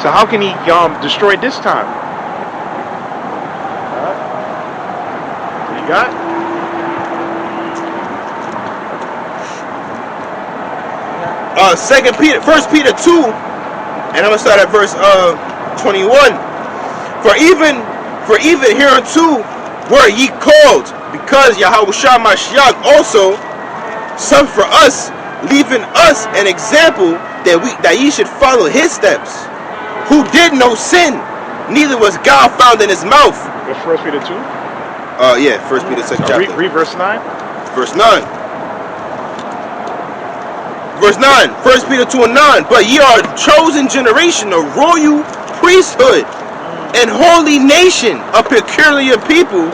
So how can he destroy it this time? What you got? First Peter 2, and I'm gonna start at verse 21. For even hereunto were ye called, because Yahushua Mashiach also suffered for us, leaving us an example that ye should follow his steps, who did no sin, neither was God found in his mouth. What's 1 Peter 2? Yeah, 1 Peter 2nd chapter. Read verse 9. Verse 9. Verse 9, 1 Peter 2 and 9. But ye are a chosen generation, a royal priesthood, and holy nation, a peculiar people,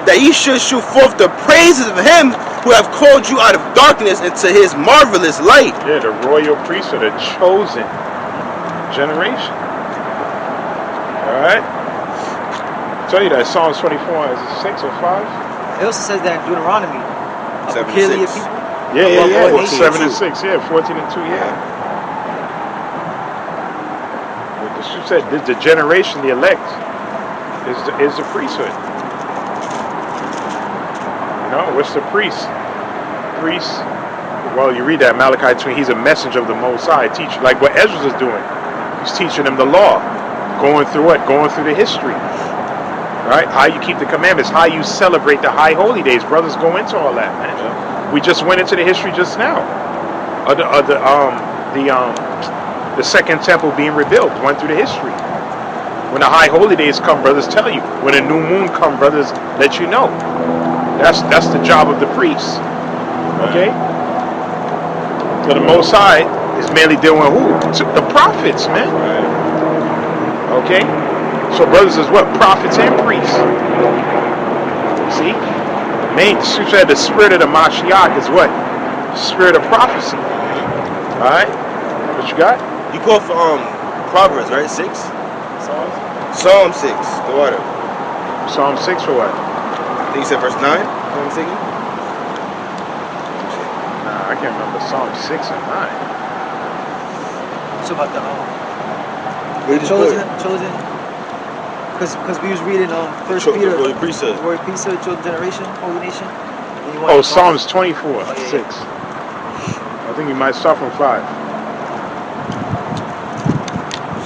that ye should show forth the praises of him who have called you out of darkness into his marvelous light. Yeah, the royal priesthood, a chosen generation. Alright? I'll tell you that Psalms 24 is it 6 or 5? It also says that in Deuteronomy, a 7 peculiar 6. people. Yeah. 7 and 6, yeah, 14 and 2, yeah. But the scripture said the generation, the elect, is the priesthood. You know, what's the priest? Priest, well, you read that Malachi 2, he's a messenger of the Most High, teacher, like what Ezra is doing. He's teaching them the law, going through what? Going through the history. Right? How you keep the commandments, how you celebrate the high holy days. Brothers go into all that, man. Yeah. We just went into the history just now. The second temple being rebuilt. Went through the history. When the high holy days come, brothers tell you. When a new moon come, brothers let you know. That's the job of the priests. Okay? So the Most High is mainly dealing with who? The prophets, man. Okay? So brothers is what? Prophets and priests. See? The spirit of the Mashiach is what? Spirit of prophecy. Alright? What you got? You call for Proverbs, right? 6? Psalm 6. Go on. Psalm 6 for what? I think you said verse 9, if I'm mistaken. Nah, I can't remember Psalm 6 and 9. So about the chosen. Because we was reading First Peter, royal priesthood, chosen generation, holy nation. Oh, Psalms 24, 6. I think you might start from 5.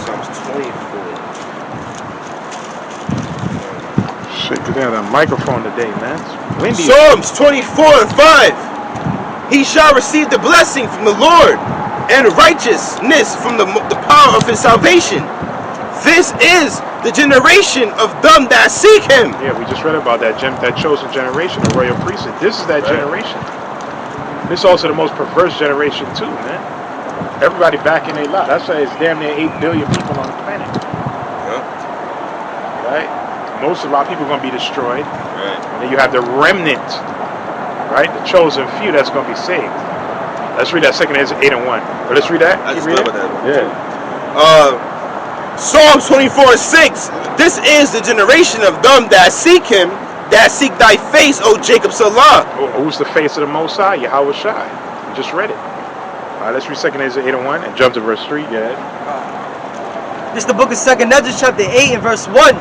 Psalms 24. Shit, you got a microphone today, man. It's windy. Psalms 24 and 5. He shall receive the blessing from the Lord and righteousness from the power of his salvation. This is the generation of them that seek him. Yeah, we just read about that chosen generation, the royal priesthood. This is that generation. This is also the most perverse generation too, man. Everybody backing their lot. That's why it's damn near 8 billion people on the planet. Yeah. Right? Most of our people are going to be destroyed. Right. And then you have the remnant, right? The chosen few that's going to be saved. Let's read that 2 Ezra 8 and 1. But let's read that. I just read that. Yeah. Psalms 24 and 6. This is the generation of them that seek him, that seek thy face, O Jacob Salah. Who's the face of the Most High? Yahushua. We just read it. All right, let's read 2 Ezra 8 and 1 and jump to verse 3. Go ahead. This is the book of 2 Ezra chapter 8 and verse 1.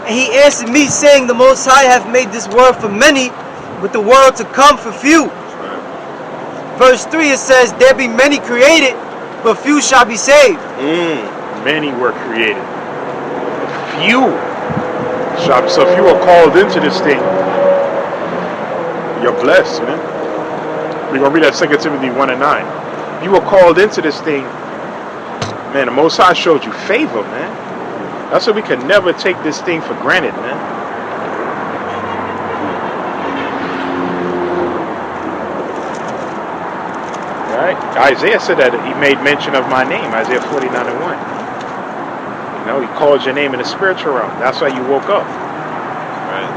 And he answered me, saying, the Most High hath made this world for many, but the world to come for few. Verse 3, it says, there be many created, but few shall be saved. Many were created. Few shall be. So if you are called into this thing, you're blessed, man. We're going to read that 2 Timothy 1 and 9. You were called into this thing, man, the Most High showed you favor, man. That's why we can never take this thing for granted, man. Right? Isaiah said that he made mention of my name, Isaiah 49 and 1. You know, he called your name in the spiritual realm. That's why you woke up. Right.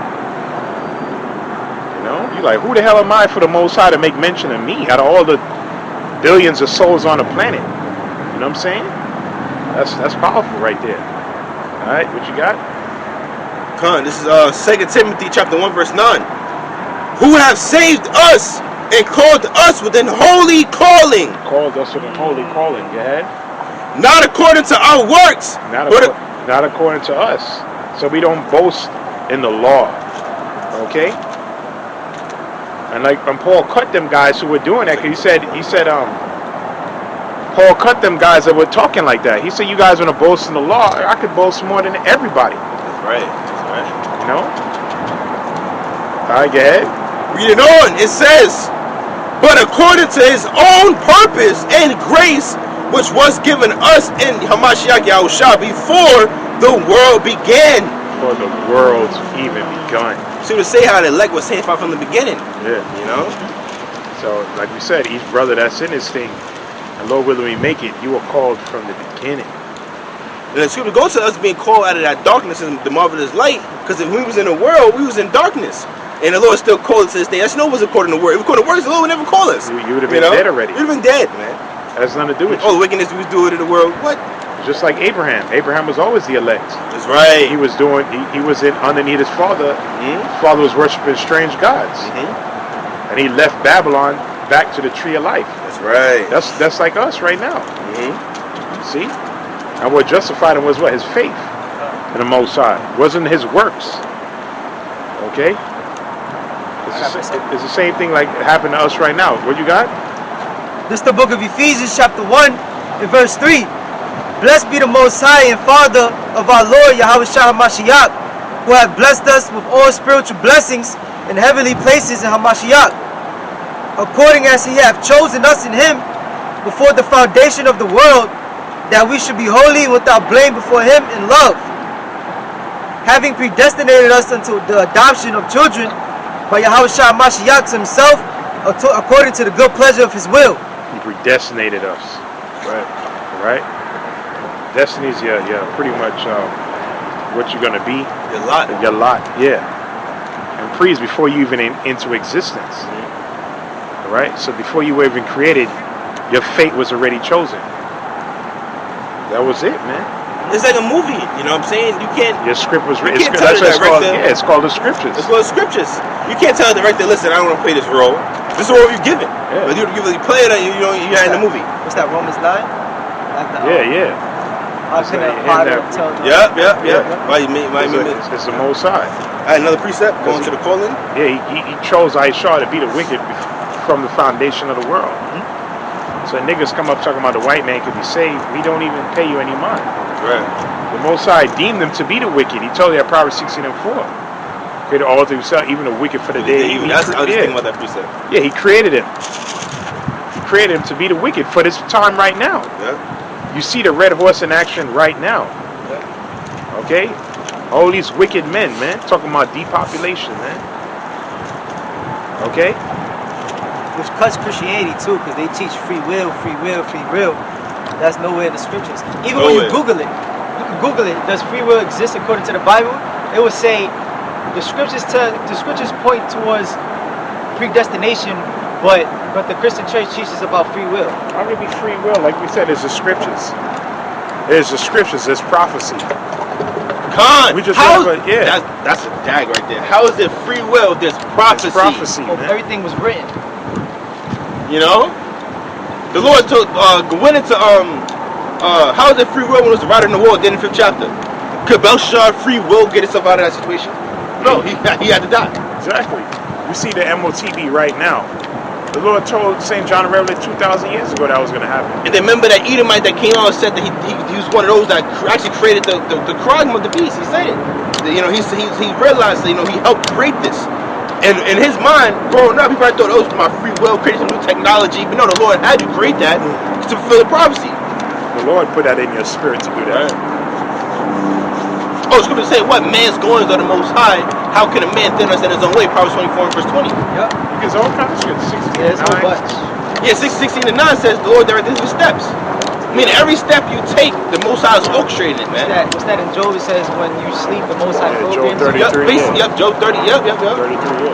You know, you're like, who the hell am I for the Most High to make mention of me out of all the billions of souls on the planet? You know what I'm saying? That's powerful right there. All right, what you got? This is 2 Timothy chapter 1 verse 9. Who have saved us and called us with an holy calling. Called us with a holy calling. Go ahead. Not according to our works. Not according to us. So we don't boast in the law. Okay? And Paul cut them guys who were doing that. Cause he said, Paul cut them guys that were talking like that. He said, you guys want to boast in the law? I could boast more than everybody. That's right. That's right. You know? All right, go ahead. Read it on. It says, but according to his own purpose and grace, which was given us in Hamashiach Yahushua before the world began. Before the world's even begun. So to say how the elect was sanctified from the beginning. Yeah. You know? So, like we said, each brother that's in this thing, and Lord willing we make it, you were called from the beginning. And the scripture goes to us being called out of that darkness and the marvelous light. Because if we was in the world, we was in darkness. And the Lord still called us to this day. That's no was according to the word. If according to words, the Lord would never call us. You would have been dead already. You would have been dead, man. That has nothing to do with all the wickedness we was doing in the world. What? Just like Abraham. Abraham was always the elect. That's right. He was doing. He was in underneath his father. Mm-hmm. His father was worshiping strange gods, and he left Babylon back to the tree of life. That's right. That's like us right now. See, and what justified him was what? His faith in the Most High. Wasn't his works. Okay. It's the same thing like happened to us right now. What you got? This is the book of Ephesians chapter 1 and verse 3. Blessed be the Most High and Father of our Lord Yahushua HaMashiach, who hath blessed us with all spiritual blessings in heavenly places in Hamashiach, according as he hath chosen us in him before the foundation of the world, that we should be holy and without blame before him in love, having predestinated us unto the adoption of children by Yahushua HaMashiach himself, according to the good pleasure of his will. He predestinated us. Right? Destiny's pretty much what you're gonna be. Your lot, yeah. And praise before you even into existence. Right? So before you were even created, your fate was already chosen. That was it, man. It's like a movie, you know what I'm saying? You can't. Your script was written. That's what it's called. Yeah, it's called the scriptures. It's called the scriptures. You can't tell the director, listen, I don't want to play this role. This is what you're given. Yeah. But you play it, you're in the movie. What's that, Romans 9? Yeah. How can a potter tell the... Yeah. It's the Most High. I had another precept going to the calling. Yeah, he chose Aisha to be the wicked from the foundation of the world. So niggas come up talking about the white man could be saved. We don't even pay you any mind. Right. The Most High deemed them to be the wicked. He told you that Proverbs 16:4. Created all to himself, even the wicked for the day. I was just thinking about that precept. Yeah, he created him. He created him to be the wicked for this time right now. Yeah. You see the red horse in action right now. Yeah. Okay? All these wicked men, man. Talking about depopulation, man. Okay? Which cuts Christianity too, because they teach free will. That's nowhere in the scriptures. Even when you Google it, does free will exist according to the Bible? It would say the scriptures point towards predestination, but the Christian church teaches about free will. How can it be free will? Like we said, there's the scriptures. There's prophecy. Con. We just that's a dag right there. How is it free will? There's prophecy. It's prophecy, man. Everything was written. You know, the Lord went into how is it free will when it was right in the wall? Then in the 5th chapter, could Belshazzar free will get himself out of that situation? No, he had to die. Exactly. We see the MOTB right now. The Lord told St. John the Revelator 2,000 years ago that was going to happen. And then remember that Edomite that came out and said that he was one of those that actually created the crime of the beast. He said it. You know, he realized that, you know, he helped create this. And in his mind, growing up, he probably thought, oh, it was my free will, creating some new technology. But no, the Lord had you create that to fulfill the prophecy. The Lord put that in your spirit to do that. Right. Oh, scripture say, what man's goings are the Most High? How can a man think us in his own way? Proverbs 24 and verse 20. Yep. Because all kinds of shit. 16 Yeah, it's and 9. Yeah, 16 and 9 says the Lord directed his steps. I mean, every step you take, the Most High is orchestrating it, man. What's that in Job? It says when you sleep, the Most High Job 33. Yep, Job 30. Yep.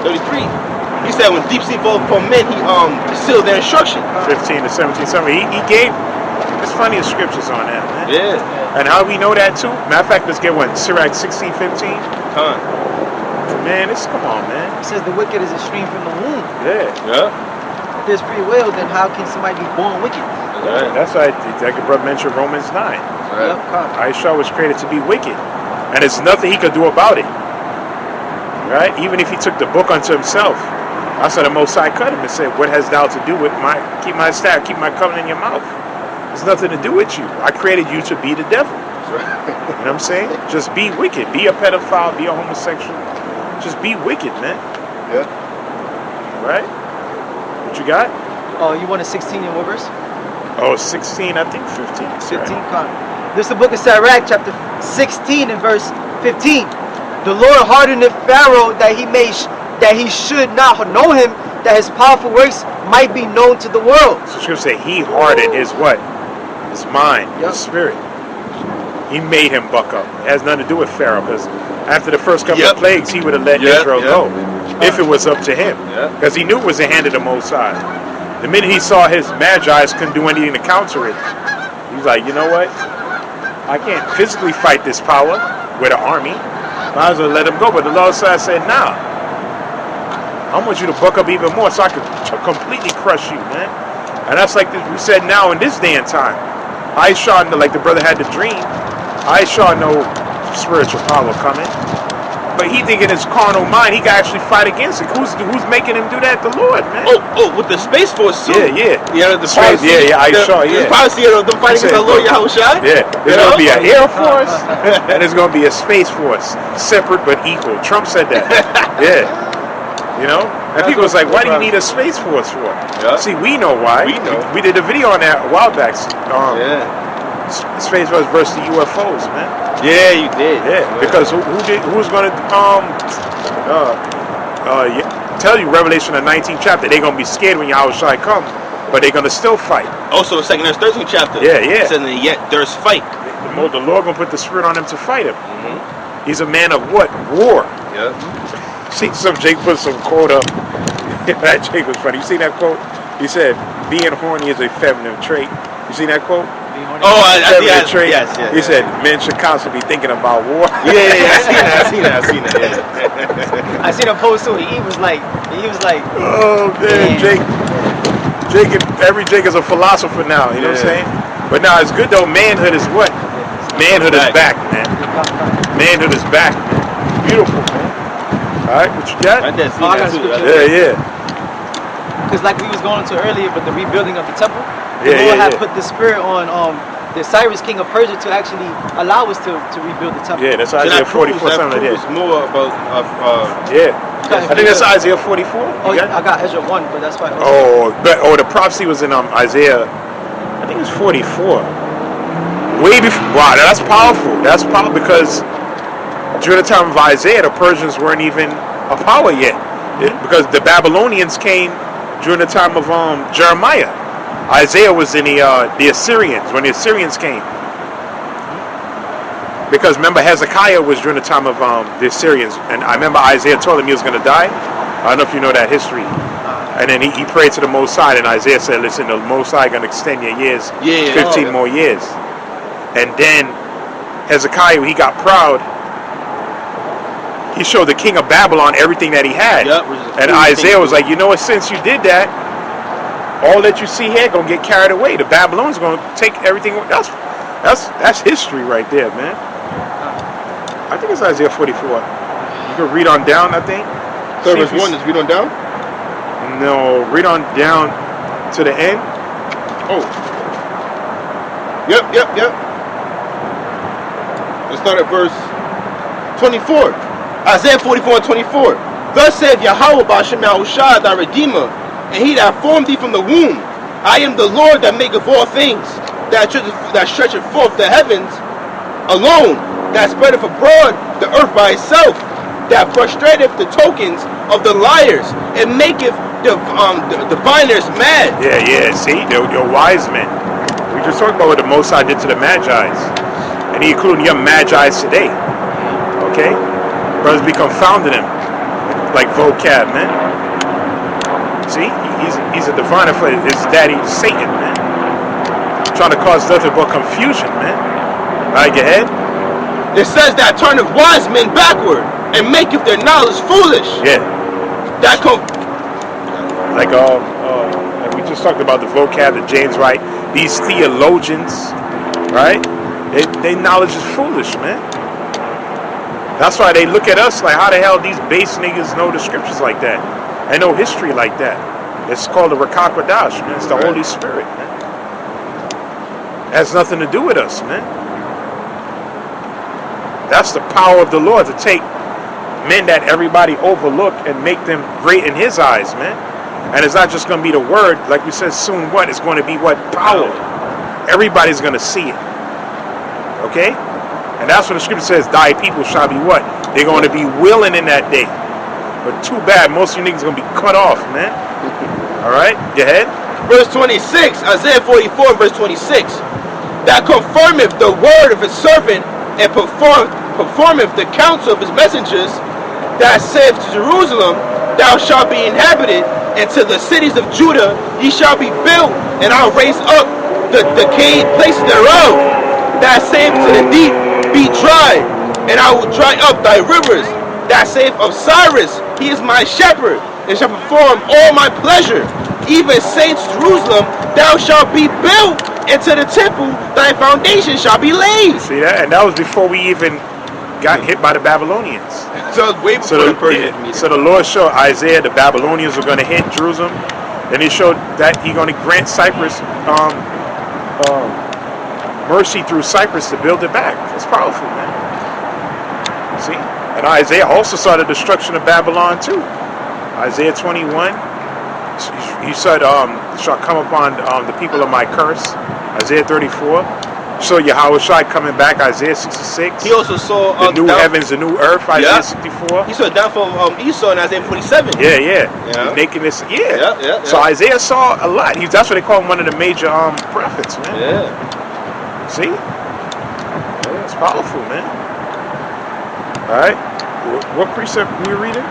33. He said when deep sleep falls upon men, he sealed their instruction. 15 to 17. He gave. There's plenty of scriptures on that, man. Yeah. And how we know that too? Matter of fact, let's get one. Sirach 16:15. Huh. Man, come on, man. It says the wicked is a stream from the womb. Yeah. If there's free will, then how can somebody be born wicked? Right. That's why Like the brother mentioned Romans 9. Right. Aisha was created to be wicked. And there's nothing he could do about it. Right? Even if he took the book unto himself. I said the Most High cut him and said, what has thou to do with keep my staff, keep my covenant in your mouth? There's nothing to do with you. I created you to be the devil. Right. You know what I'm saying? Just be wicked. Be a pedophile. Be a homosexual. Just be wicked, man. Yeah. Right? What you got? Oh, you wanted 16 in what verse? Oh, 16, I think 15. 15. This is the book of Sirach, chapter 16 and verse 15. The Lord hardened Pharaoh that he should not know him, that his powerful works might be known to the world. So scripture say he hardened his what? His mind, his spirit. He made him buck up. It has nothing to do with Pharaoh, because after the first couple of plagues, he would have let Israel go if it was up to him, because he knew it was the hand of the Most High. The minute he saw his magi's couldn't do anything to counter it, he's like, you know what? I can't physically fight this power with an army. Might as well let him go. But the Lord said, nah. I want you to buck up even more so I can completely crush you, man. And that's like we said now in this day and time. Aisha, like the brother had the dream. Aisha no spiritual power coming. But he think in his carnal mind he can actually fight against it. Who's making him do that? The Lord, man. Oh, with the Space Force too. Yeah. Yeah, the Space, Aisha, The policy of the fighting against the Lord Yahushua. Yeah, there's gonna be an Air Force and there's gonna be a Space Force, separate but equal. Trump said that. Yeah. You know? And people was like, why do you need a Space Force for? Yeah. See, we know why. We know. We did a video on that a while back. Space Force versus the UFOs, man. Yeah, you did. Yeah, because who's gonna tell you Revelation the 19th chapter? They're gonna be scared when Yahushua come, but they're gonna still fight. Also, the second and 13th chapter. Yeah. It says, and yet there's fight. The Lord gonna put the spirit on him to fight him. He's a man of what? War. Yeah. See, Jake put some quote up. That Jake was funny. You see that quote? He said, "Being horny is a feminine trait." You see that quote? Oh, feminine trait. Yes. He said, "Men should constantly be thinking about war." Yeah. I seen that. Yeah. I seen a post too. He was like, oh man, Jake, every Jake is a philosopher now. You know what I'm saying? But now it's good though. Manhood is what? Manhood is back, man. Manhood is back. Beautiful, man. All right, what you got? I did see I that got too. scripture. Yeah. because like we was going into earlier, but the rebuilding of the temple, the Yeah, Lord yeah, had yeah. put the spirit on the Cyrus, king of Persia, to actually allow us to rebuild the temple. Yeah, that's So Isaiah 44, something like proves that. more about Yeah. I think that's Isaiah 44. Oh, You yeah, got I got Ezra 1, but that's why. the prophecy was in Isaiah, I think it was 44. Way before. Wow, that's powerful. That's powerful because during the time of Isaiah, the Persians weren't even a power yet. Because the Babylonians came during the time of Jeremiah. Isaiah was in the Assyrians, when the Assyrians came. Because remember, Hezekiah was during the time of the Assyrians. And I remember Isaiah told him he was going to die. I don't know if you know that history. And then he prayed to the Most High, and Isaiah said, listen, the Most High going to extend your years, 15 more years. And then Hezekiah, he got proud. He showed the king of Babylon everything that he had. And Isaiah was like, you know what, since you did that, all that you see here going to get carried away. The Babylonians going to take everything. That's history right there, man. I think it's Isaiah 44. You can read on down, I think. So verse 1 is read on down? No, read on down to the end. Oh. Yep. Let's start at verse 24. Isaiah 44 and 24. Thus said Yahweh Bashem Yahushua, thy Redeemer, and he that formed thee from the womb. I am the Lord that maketh all things, that stretcheth forth the heavens alone, that spreadeth abroad the earth by itself, that frustrateth the tokens of the liars, and maketh the diviners mad. Yeah. See, they're wise men. We just talked about what the Most High did to the Magi's, and he including young Magi's today. Okay, brothers be confounding him like vocab, man. See, he's a diviner for his daddy Satan, man. Trying to cause nothing but confusion, man. Right, go ahead. It says that turneth wise men backward, and maketh their knowledge foolish. Yeah. That like we just talked about the vocab that James write. these theologians, right? They knowledge is foolish, man. That's why they look at us like, how the hell these base niggas know the scriptures like that? And know history like that. It's called the Rakakwadash, man. It's the Holy Spirit, man. It has nothing to do with us, man. That's the power of the Lord to take men that everybody overlook and make them great in his eyes, man. And it's not just going to be the word, like we said, soon what? It's going to be what? Power. Everybody's going to see it. Okay? And that's what the scripture says, thy people shall be what? They're going to be willing in that day. But too bad, most of you niggas going to be cut off, man. Alright? Go ahead. Verse 26, Isaiah 44, verse 26. That confirmeth the word of his servant and performeth the counsel of his messengers, that saith to Jerusalem, thou shalt be inhabited, and to the cities of Judah ye shall be built, and I'll raise up the decayed places thereof. That saith to the deep, be dry, and I will dry up thy rivers. That saith of Cyrus, he is my shepherd, and shall perform all my pleasure. Even saints Jerusalem, thou shalt be built, into the temple thy foundation shall be laid. See that? And that was before we even got hit by the Babylonians. So it's way before the Persians. So the Lord showed Isaiah the Babylonians were going to hit Jerusalem. Then he showed that he's going to grant Cyprus mercy through Cyprus to build it back. It's powerful, man. See? And Isaiah also saw the destruction of Babylon too. Isaiah 21. He said, shall come upon the people of my curse. Isaiah 34. So Yahushua coming back. Isaiah 66. He also saw the new heavens, the new earth. Isaiah 64. He saw downfall of Esau in Isaiah 47. Yeah. Nakedness. Yeah. So Isaiah saw a lot. That's what they call him, one of the major prophets, man. Yeah. See? Yeah, it's powerful, man. All right. What precept were you reading?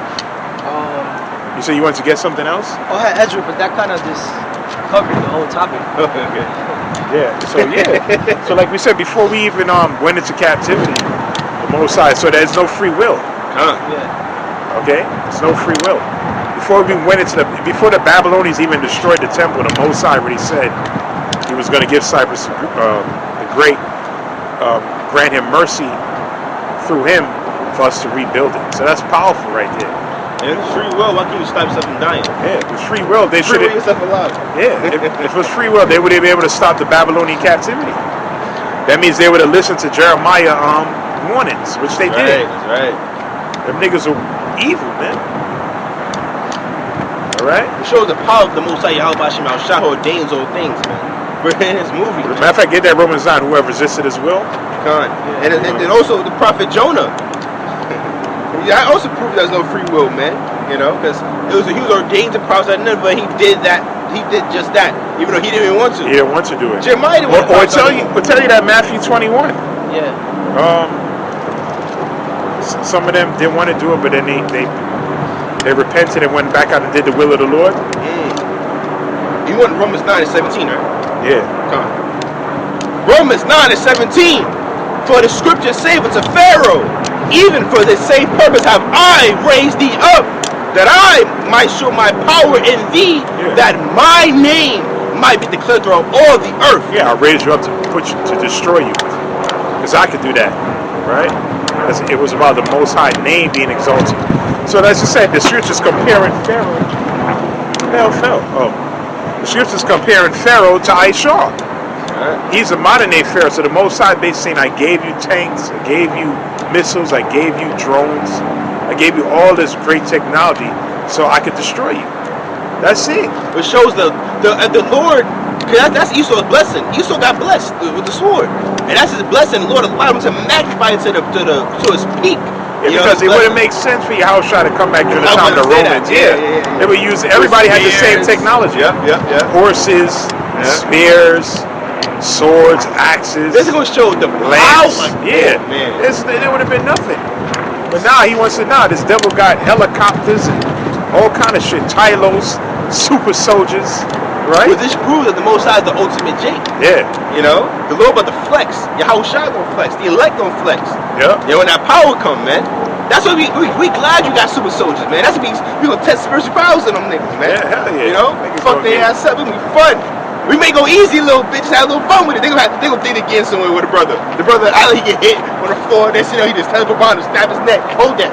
You said you wanted to get something else? Oh, I had Ezra, but that kind of just covered the whole topic. Okay. Yeah. So like we said, before we even went into captivity, the Most High, so there's no free will. Yeah. Okay? There's no free will. Before we went into before the Babylonians even destroyed the temple, the Most High already said he was going to give Cyprus the great, grant him mercy through him for us to rebuild it. So that's powerful right there. And if it's free will, why can't you stop yourself from dying? Yeah, if it's free will, they should have. yourself alive. Yeah, if it was free will, they would have been able to stop the Babylonian captivity. That means they would have listened to Jeremiah warnings, which they did. That's right. Them niggas are evil, man. All right. It shows the power of the Most High Yahweh Hashem Shah ordains all things, man. We're in his movie. As a matter of fact, get that Romans 9. Whoever resisted his will. And also the prophet Jonah. I also proved there's no free will, man. You know, because he was ordained to prophesy, but he did that. He did just that, even though he didn't even want to. He didn't want to do it. Jeremiah didn't want to. We'll tell you that Matthew 21. Yeah. Some of them didn't want to do it, but then they repented and went back out and did the will of the Lord. You want Romans 9 and 17, right? Yeah. Come on. Romans 9 and 17. For the scriptures say unto Pharaoh, even for this same purpose have I raised thee up, that I might show my power in thee, that my name might be declared throughout all the earth. Yeah, I raised you up to destroy you, because I could do that, right? Because it was about the Most High name being exalted. So as you said, the scriptures comparing Pharaoh. The scriptures comparing Pharaoh to Aishar. He's a modern day Pharaoh. So the Most High basically saying, I gave you tanks, I gave you missiles, I gave you drones, I gave you all this great technology so I could destroy you. That's it. It shows the Lord, because that's Esau's blessing. Esau got blessed with the sword, and that's his blessing. The Lord allowed him to magnify it to his peak. Yeah, because it wouldn't make sense for Yahushua to come back during the time of the Romans. They would use, everybody had the same technology. Horses, spears, swords, axes. This is going to show the lamps. power. Yeah, it would have been nothing. But now he wants to this devil got helicopters and all kind of shit, Tylos, super soldiers, right? Well, this proves that the Most High is the ultimate Jake. Yeah. You know, the Lord about to flex. Yahushua gonna flex. The elect gonna flex. Yeah. You know, when that power come, man. That's why we glad you got super soldiers, man. That's what we gonna test spiritual powers in them niggas, man. Yeah, hell yeah. You know, fuck their ass up and we fun. We may go easy, little bitch, have a little fun with it. They gonna think again somewhere with the brother. The brother, either he get hit on the floor, then he just teleport behind him, stab his neck, hold that.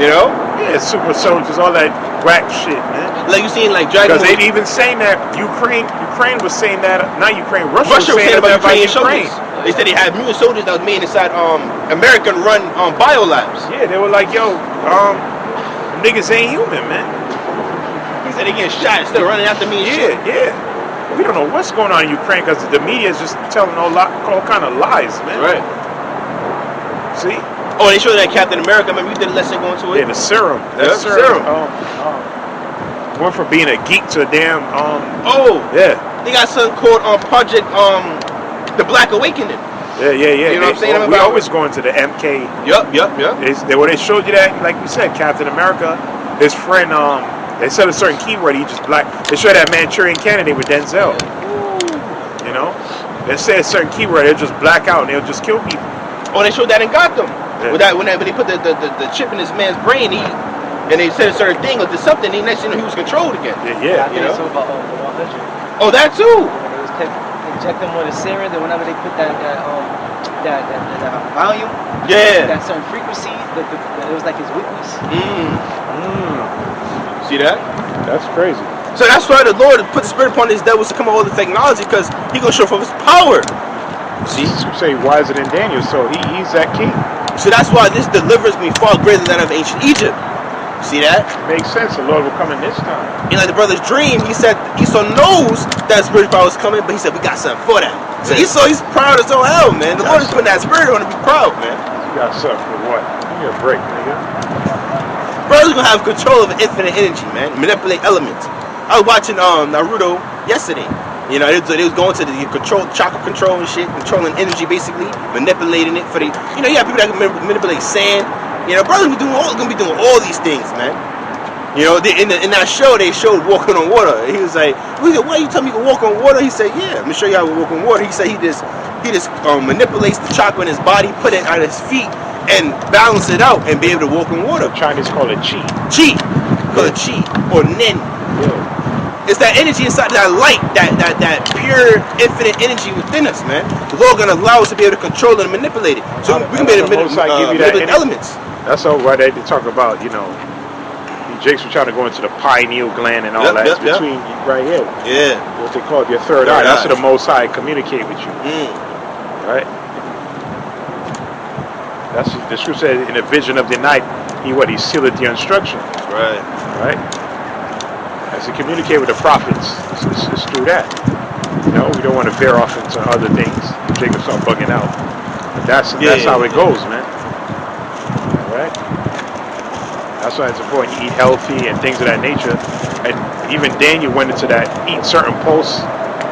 You know? Yeah, super soldiers, all that whack shit, man. Like you seen like Dragon Ball. Because they even saying that Ukraine was saying that, not Ukraine, Russia was saying about that Ukrainian soldiers. They said they had mutant soldiers that was made inside American run biolabs. Yeah, they were like, yo, niggas ain't human, man. He said they getting shot, still running after me and shit. Yeah. We don't know what's going on in Ukraine because the media is just telling all kind of lies, man. Right. See? Oh, they showed that Captain America. Remember you did a lesson going to it? Yeah, the serum. That serum. Went from being a geek to a damn. Yeah. They got something called Project The Black Awakening. Yeah. You know what I'm saying? We always going to the MK. Yup. They showed you that, like we said, Captain America, his friend. They said a certain keyword. He just black. They showed that Manchurian Candidate with Denzel. You know, they say a certain keyword. They'll just black out and they'll just kill people. Oh, they showed that in Gotham. Yeah. When they put the chip in this man's brain, and they said a certain thing or did something. And next thing you know, he was controlled again. Yeah. You know. About the 100. Oh, that too. They was kept injecting with a serum. Then whenever they put that volume. Yeah. That certain frequency. It was like his weakness. See that? That's crazy. So that's why the Lord put the spirit upon these devils to come up with all the technology, because he gonna show forth his power. See? Say wiser than Daniel, so he's that king. So that's why this deliverance will be far greater than that of ancient Egypt. See that? Makes sense. The Lord will come in this time. You know, the brother's dream, he said Esau knows that spiritual power is coming, but he said we got something for that. So Esau, he's proud as all hell, man. The Lord is putting that spirit on him to be proud, man. You got something for what? Give me a break, nigga. Brothers gonna have control of infinite energy, man. Manipulate elements. I was watching Naruto yesterday. You know, they was going to the chakra control and shit, controlling energy basically, manipulating it for the. You know, you have people that can manipulate sand. You know, brothers gonna be doing all these things, man. You know, in that show they showed walking on water. He was like, "Why you tell me you can walk on water?" He said, "Yeah, I'm gonna show you how to walk on water." He said he just manipulates the chakra in his body, put it at his feet, and balance it out and be able to walk on water. The Chinese call it chi. Chi. Call it chi or nen. Yeah. It's that energy inside, that light, that pure infinite energy within us, man. The Lord gonna allow us to be able to control it and manipulate it. So we can be able to manipulate elements. That's all why they talk about, you know, Jakes were trying to go into the pineal gland and all that. It's between right here. Yeah. What they call your third eye. That's what the Most High communicate with you. Right? That's the scripture said in the vision of the night, he sealed the instructions. Right? As he communicate with the prophets, it's through that. You know, we don't want to veer off into other things. Jacob start bugging out. But that's how it goes, man. All right? That's why it's important you eat healthy and things of that nature. And even Daniel went into that, eat certain posts,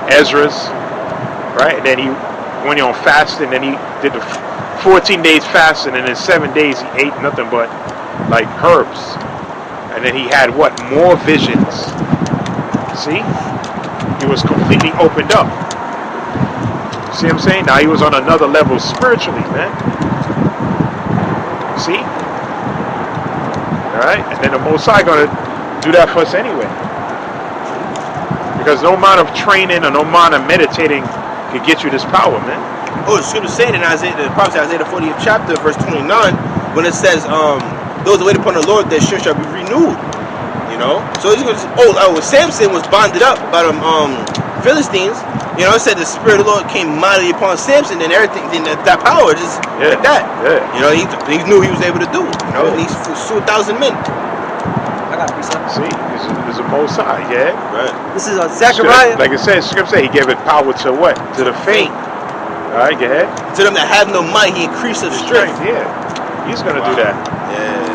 Ezra's, right? And then he went on fasting, and then he did the 14 days fasting, and in 7 days he ate nothing but like herbs. And then he had more visions. See? He was completely opened up. See what I'm saying? Now he was on another level spiritually, man. See? Alright? And then the Most High gonna do that for us anyway. Because no amount of training or no amount of meditating can get you this power, man. Oh, the scripture saying in the prophet Isaiah the 40th chapter, verse 29, when it says, those that wait upon the Lord, their strength shall be renewed. You know? So he's gonna Samson was bonded up by the Philistines. You know, it said the Spirit of the Lord came mightily upon Samson, and everything, that power just like that. Yeah. You know, he knew he was able to do it. You know, and he slew 1,000 men. I got a piece of it. See, there's a Most High, yeah? Right. This is Zechariah. Like it says, scripture say he gave it power to what? To the faint. Alright, go ahead. To them that have no might, he increased their strength. Yeah. He's gonna do that. Yeah.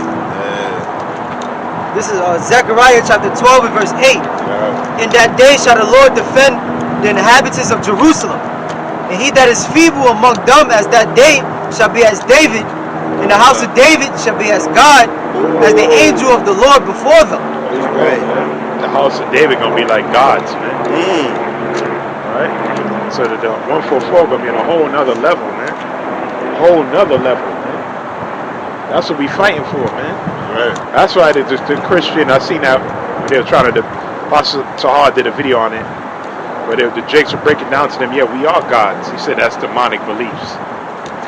This is Zechariah chapter 12 and verse 8. In that day shall the Lord defend the inhabitants of Jerusalem. And he that is feeble among them as that day shall be as David. And the house of David shall be as God, as the angel of the Lord before them. Right. The house of David gonna be like God's, man. Right? So that the 144 gonna be on a whole nother level, man. Whole nother level, man. That's what we fighting for, man. Right. That's why the Christian, I seen that when they were trying to, Pastor Tahar did a video on it. But the Jakes were breaking down to them, yeah, we are gods. He said that's demonic beliefs.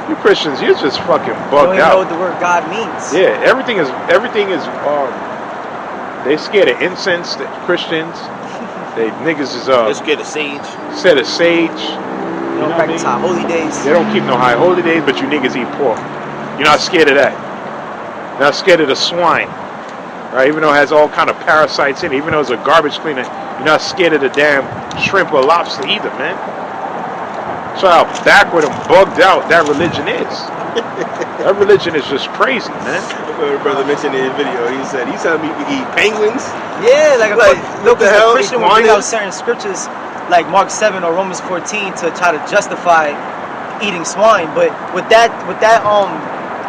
You Christians, you're just fucking You don't bugged even know what out. the word God means. Yeah, everything is they scared of incense, the Christians. They niggas is Let's get a sage. set of sage. You don't practice high holy days. They don't keep no high holy days, but you niggas eat pork. You're not scared of that. You're not scared of the swine. Right? Even though it has all kind of parasites in it, even though it's a garbage cleaner, you're not scared of the damn shrimp or lobster either, man. So how backward and bugged out that religion is. That religion is just crazy, man. My brother mentioned in his video, he said, he's telling me you can eat penguins? Yeah, like What look, the a hell? Christian will bring Iguanas? out certain scriptures like Mark 7 or Romans 14 to try to justify eating swine. But with that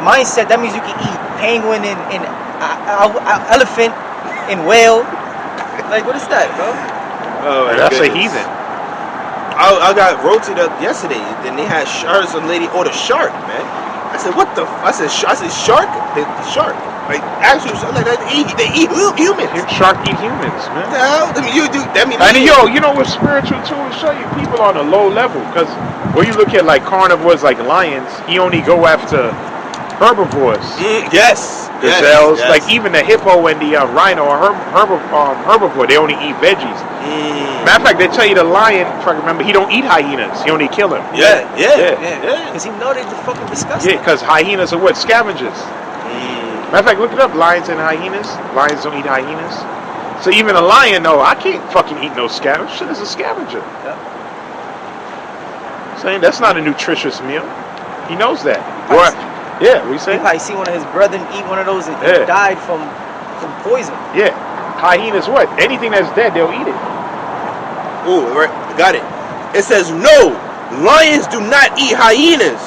mindset, that means you can eat penguin and elephant and whale. Like, what is that, bro? Oh, my That's a goodness. heathen. I got roasted up yesterday. Then they had sharks. Some lady ordered shark, man. I said, what the? I said shark. The shark. Like actually, like they eat humans. Shark eat humans, man. What the hell? I mean, you do. I mean, And yo, you know what's spiritual too? It show you people on a low level. Because when you look at like carnivores like lions, he only go after herbivores. Yes. Gazelles, Yes. like even the hippo and the rhino are herbivore. They only eat veggies. Matter of fact, they tell you the lion, if I can remember, he don't eat hyenas. He only kill them. Yeah. Because he know they fucking disgusting. Yeah, because hyenas are what? Scavengers. Matter of fact, look it up. Lions and hyenas. Lions don't eat hyenas. So even a lion, no, I can't fucking eat no scavenger. Shit is a scavenger. Saying that's not a nutritious meal. He knows that. What? Yeah, what you You saying? probably see one of his brethren eat one of those and Yeah. died from poison. Yeah. Hyenas what? Anything that's dead, they'll eat it. Oh, right. Got it. It says no. Lions do not eat hyenas.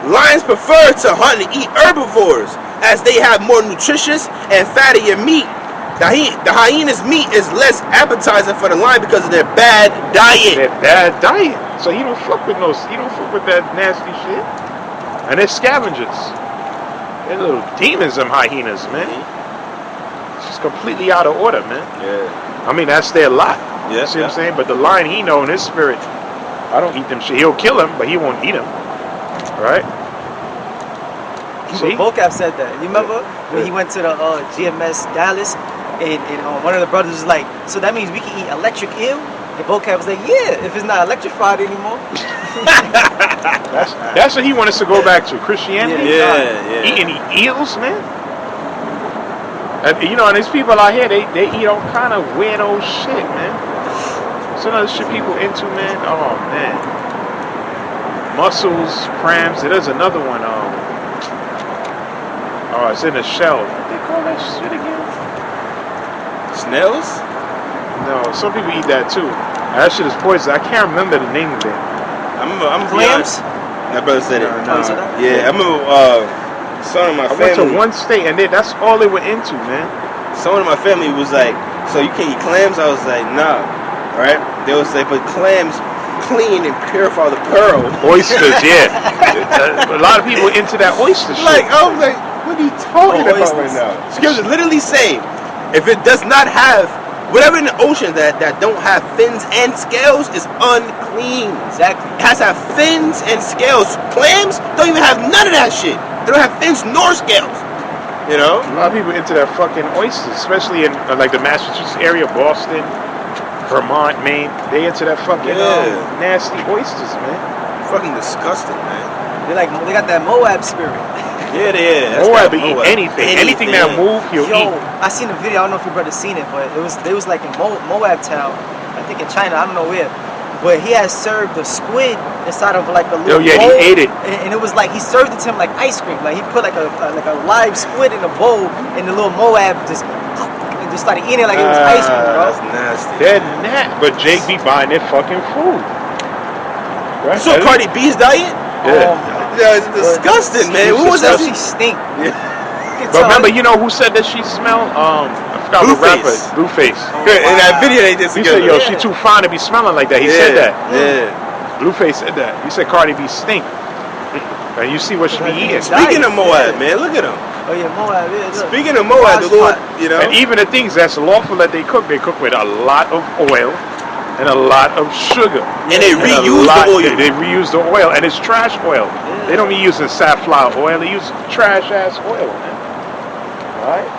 Lions prefer to hunt and eat herbivores as they have more nutritious and fattier meat. The hyena's meat is less appetizing for the lion because of their bad diet. Their bad diet. So he don't fuck with that nasty shit. And they're scavengers. They're little demons, them hyenas, man. It's just completely out of order, man. Yeah. I mean, that's their lot. Yeah, You see what I'm saying? But the lion, he know in his spirit, I don't eat them shit. He'll kill him, but he won't eat him. Right? See? Vocab said that. You remember when he went to the GMS Dallas and one of the brothers was like, so that means we can eat electric eel? And Vocab was like, yeah, if it's not electrified anymore. That's what he wants us to go back to. Christianity? Yeah. Eating eels, man? And, you know, and these people out here, they eat all kind of weirdo shit, man. Some of the shit people into, man. Oh, man. Mussels, crabs. There's another one. Oh, it's in a shell. What they call that shit again? Snails? No, some people eat that too. That shit is poison. I can't remember the name of it. I'm Clams? My brother said it. Oh, you said that? Yeah, I remember son of my I went to family. one state and that's all they were into, man. Someone in my family was like, so you can't eat clams? I was like, nah. Right? They would say, but clams clean and purify the pearl. Oysters, yeah. A lot of people into that oyster shit. Like, I was like, what are you talking about oysters. right now? Scripture literally say, if it does not have whatever in the ocean that don't have fins and scales is unclean. Exactly. It has to have fins and scales. Clams don't even have none of that shit. They don't have fins nor scales. You know? A lot of people into that fucking oysters, especially in like the Massachusetts area, Boston, Vermont, Maine. They into that fucking nasty oysters, man. Fucking disgusting, man. They got that Moab spirit. Yeah, they is. Moab will eat anything that move, he'll eat. I seen a video. I don't know if your brother seen it, but it was like in Moab town. I think in China. I don't know where. But he had served a squid inside of like a little bowl. He ate it. And it was like he served it to him like ice cream. Like he put like a live squid in a bowl, and the little Moab just started eating it like it was ice cream, bro. That's nasty. They're not. But Jake be buying their fucking food. Right? So Cardi B's diet? Yeah. Yeah, it's disgusting, man. Who was that? She stink. But remember, you know who said that she smelled? I forgot what rapper. Blueface. In that video they did He together. said, yo, she too fine to be smelling like that. He said that. Yeah. Blueface said that. He said Cardi B stink. And you see what she be eating. Speaking of Moab, man, look at him. Oh yeah, Moab. Yeah, look. Speaking of Moab, the Lord, you know. And even the things that's lawful that they cook with a lot of oil. and a lot of sugar. And they reuse the oil. They reuse the oil, and it's trash oil. Yeah. They don't be using safflower oil. They use trash ass oil, man. All right?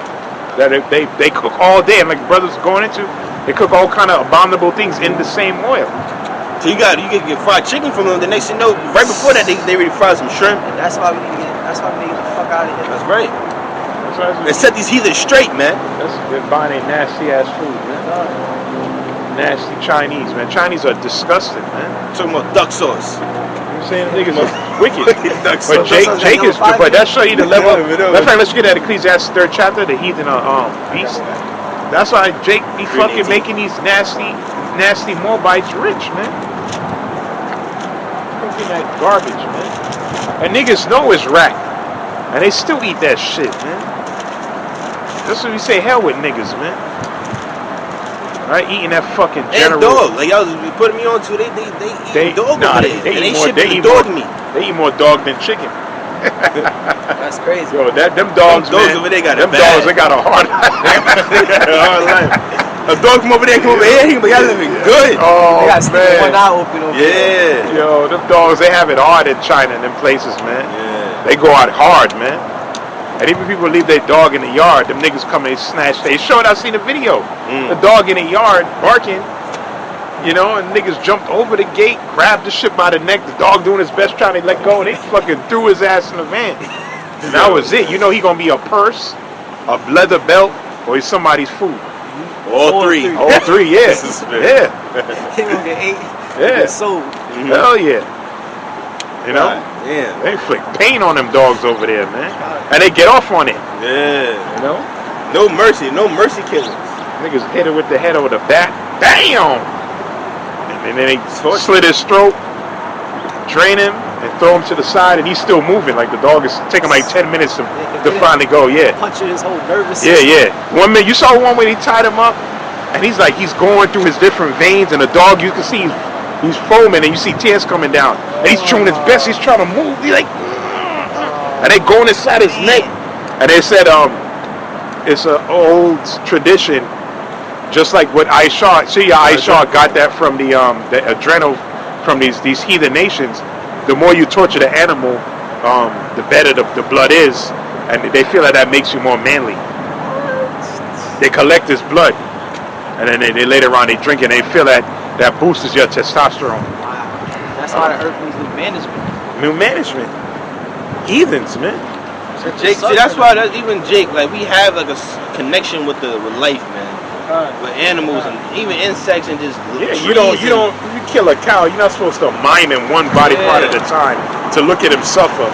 That they cook all day, and like brothers going into, they cook all kind of abominable things in the same oil. So you can get fried chicken from them. The next thing you know, right before that, they already fried some shrimp. And that's why we need to get. That's why we need to get the fuck out of here. That's right. That's what I And set these heathens straight, man. They're buying a nasty ass food, man. Nasty Chinese, man. Chinese are disgusting, man. Talking about duck sauce. I'm saying niggas are wicked. Duck But sauce. Jake is, but that show you the level. Yeah, Matter of fact, let's get at Ecclesiastes 3rd chapter, the heathen beast. That's why Jake be fucking making these nasty Moabites rich, man. Fucking that garbage, man. And niggas know it's rat, and they still eat that shit, man. That's what we say, hell with niggas, man. Right, eating that fucking general. And dog, like y'all be putting me on to, they eat dog over there. They and eat they more. ship They the eat dog more. meat. They eat more dog than chicken. That's crazy. Yo, them dogs, Those man. over there got them it bad. dogs, they got a hard life. A dog come over there, come over here, but y'all living good. Oh They got one man. eye open over there. Yeah. Yo, them dogs, they have it hard in China and them places, man. Yeah. They go out hard, man. And even people leave their dog in the yard, them niggas come and they snatch. They showed, I seen the video. The dog in the yard barking, you know, and niggas jumped over the gate, grabbed the shit by the neck. The dog doing his best trying to let go, and they fucking threw his ass in the van. And that was it. You know he gonna be a purse, a leather belt, or he's somebody's food. All three. All three, yeah. Yeah. He gonna get ate. Yeah. Get sold. Hell yeah. You know? Yeah. They inflict pain on them dogs over there, man. And they get off on it. Yeah. You know? No mercy killings. Niggas hit it with the head or the bat. Bam! And then they slit his throat, drain him, and throw him to the side, and he's still moving. Like the dog is taking like 10 minutes to finally go. Yeah. Punching his whole nervous Yeah, system. yeah. 1 minute, you saw one where he tied him up, and he's going through his different veins, and the dog, you can see he's foaming, and you see tears coming down. And he's chewing his best, he's trying to move. He's like, and they going inside his neck. And they said, it's an old tradition, just like what Aisha, Aisha got that from the adrenal from these heathen nations. The more you torture the animal, the better the blood is, and they feel that makes you more manly. They collect his blood, and then they later on they drink it, and they feel that boosts your testosterone. Wow. That's why the earth needs new management. New management. Heathens, man. So Jake, see, that's why even Jake, like we have like a connection with life, man. With animals and even insects and just You kill a cow, you're not supposed to mime him one body part at a time to look at him suffer.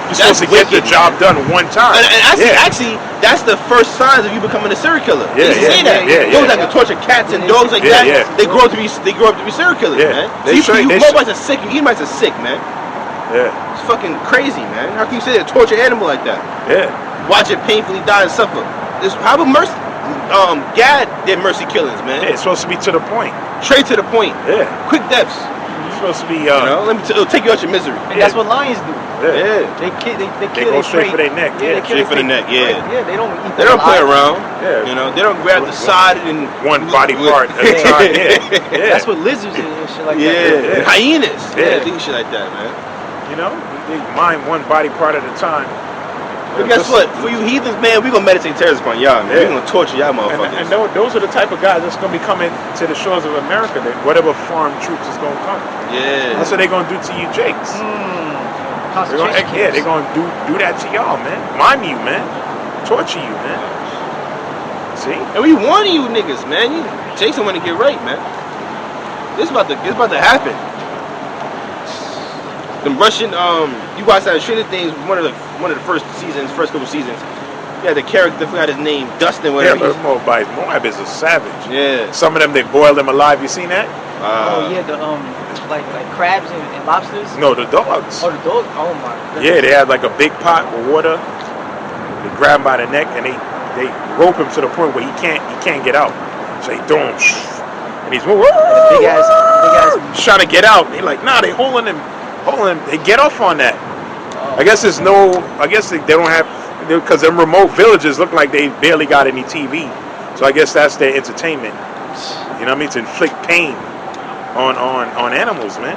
You're supposed to get the job done one time. And actually, that's the first signs of you becoming a serial killer. Yeah, you see that? Those that can torture cats and dogs like that, they grow up to be serial killers, man. Moabites are sick. Edomites are sick, man. Yeah. It's fucking crazy, man. How can you say that torture an animal like that? Yeah. Watch it painfully die and suffer. How about mercy? Gad did mercy killings, man. Yeah, it's supposed to be to the point. Straight to the point. Yeah. Quick deaths. It's supposed to be it'll take you out your misery. And that's what lions do. Yeah. They They go straight for their neck. Yeah. Straight for the neck, yeah. Yeah, they don't eat. They don't play around. Yeah. You know, they don't grab the side and One body part at a time. Yeah. That's what lizards do and shit like that. yeah. Hyenas. Yeah. Yeah, think shit like that, man. You know, they mime one body part at a time. But guess what? For you heathens, man, we gonna meditate terrors upon y'all, man. Yeah. We gonna torture y'all motherfuckers. And those are the type of guys that's gonna be coming to the shores of America. That whatever foreign troops is gonna come. Yeah. That's what they're gonna do to you, Jakes. They're gonna do that to y'all, man. Mime you, man. Torture you, man. See? And we warning you niggas, man. Jason wanna get right, man. It's about to happen. The Russian, you watch that Stranger Things, one of the first couple seasons. Yeah, the character, I forgot his name, Dustin, whatever. Yeah, Moab is a savage. Yeah. Some of them they boil them alive. You seen that? The like crabs and lobsters. No, the dogs. Oh, the dog. Oh my goodness. Yeah, they have like a big pot with water. They grab him by the neck and they rope him to the point where he can't get out. So they throw him, and he's Big ass. trying to get out. They like, nah, they holding him. They get off on that. I guess they don't have, because them remote villages look like they barely got any TV. So I guess that's their entertainment. You know what I mean? To inflict pain on animals, man.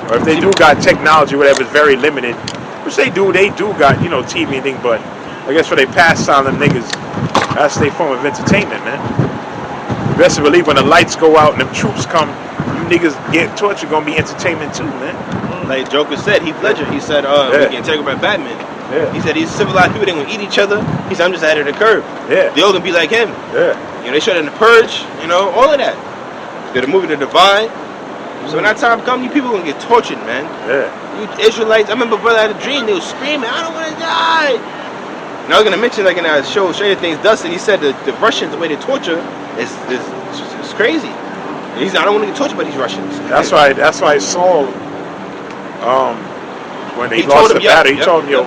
Or if they do got technology, whatever, is very limited, which they do got, you know, TV and thing, but I guess for they pastime, them niggas, that's their form of entertainment, man. You best believe when the lights go out and them troops come, you niggas get tortured, gonna be entertainment too, man. Like Joker said, Heath Ledger, he said, we can take over Batman. Yeah. He said these civilized people, they gonna eat each other. He said, I'm just ahead of the curve. Yeah. They all gonna be like him. Yeah. You know, they showed it in The Purge, you know, all of that. Did the movie The Divine. So when that time comes, you people gonna get tortured, man. Yeah. You Israelites, I remember brother had a dream, they was screaming, I don't wanna die. And I was gonna mention, like in that show, Stranger Things, Dustin, he said the Russians, the way they torture is crazy. And he said, I don't wanna get tortured by these Russians. That's why Saul, when he lost the battle, he told him, yo,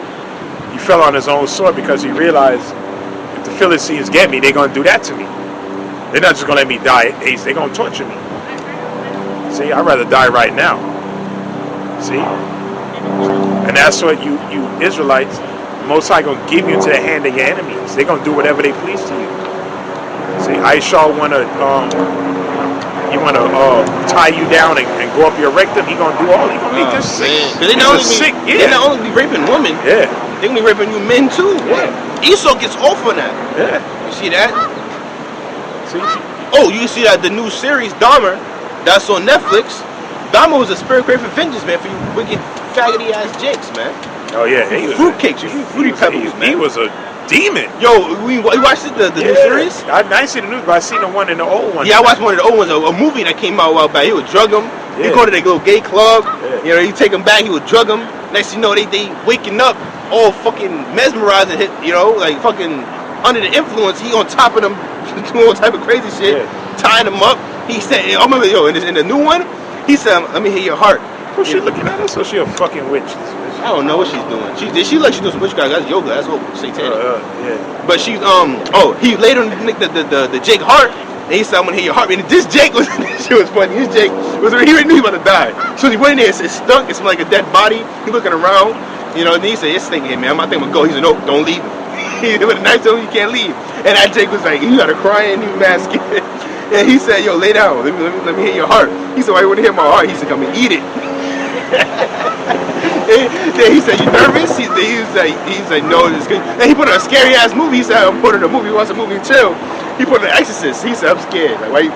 he fell on his own sword because he realized if the Philistines get me, they're gonna do that to me. They're not just gonna let me die. They're gonna torture me. See, I'd rather die right now. See? And that's what you Israelites, Most High gonna give you into the hand of your enemies. They're gonna do whatever they please to you. See, Aisha wanna tie you down and go up your rectum. He gonna do all. He gonna make you sick. Because they not only be raping women. Yeah. They gonna be raping you men too. Yeah. Esau gets off on that. Yeah. You see that? See? Oh, you see that the new series Dahmer, that's on Netflix. Dahmer was a spirit crave for vengeance, man, for you wicked faggoty ass jakes, man. Oh yeah. He was Fruitcakes, you fruity pebbles, man. He was a demon. Yo, you watched the new series? I ain't seen the news, but I seen the one in the old one. Yeah, I watched one of the old ones, a movie that came out a while back. He would drug him. Yeah. He go to their little gay club. Yeah. You know, he take him back. He would drug him. Next thing you know, they waking up all fucking mesmerized and hit, you know, like fucking under the influence. He on top of them doing all type of crazy shit, tying them up. He said, I remember, in the new one, he said, let me hear your heart. Who's she looking at us or she a fucking witch? I don't know what she's doing. She like she doing some witchcraft. That's yoga. That's all satanic. Yeah. But she's he later the Jake Hart, and he said I'm gonna hear your heart. And this Jake was she was funny. This Jake was he already knew he was about to die. So he went in there, it stunk. It's like a dead body. He looking around, you know. And he said, "It's stinking here, man. I think I'm gonna go." He said, "No, don't leave." He with a knife to him, you can't leave. And that Jake was like, "You gotta cry and you mask it." And he said, "Yo, lay down. Let me hear your heart." He said, "Why you want to hear my heart?" He said, "Come and eat it." And he said, "You nervous?" He's like, "No, it's good." And he put on a scary ass movie. He said, "I'm putting a movie. He wants a movie too." He put on The Exorcist. He said, "I'm scared." Like, why?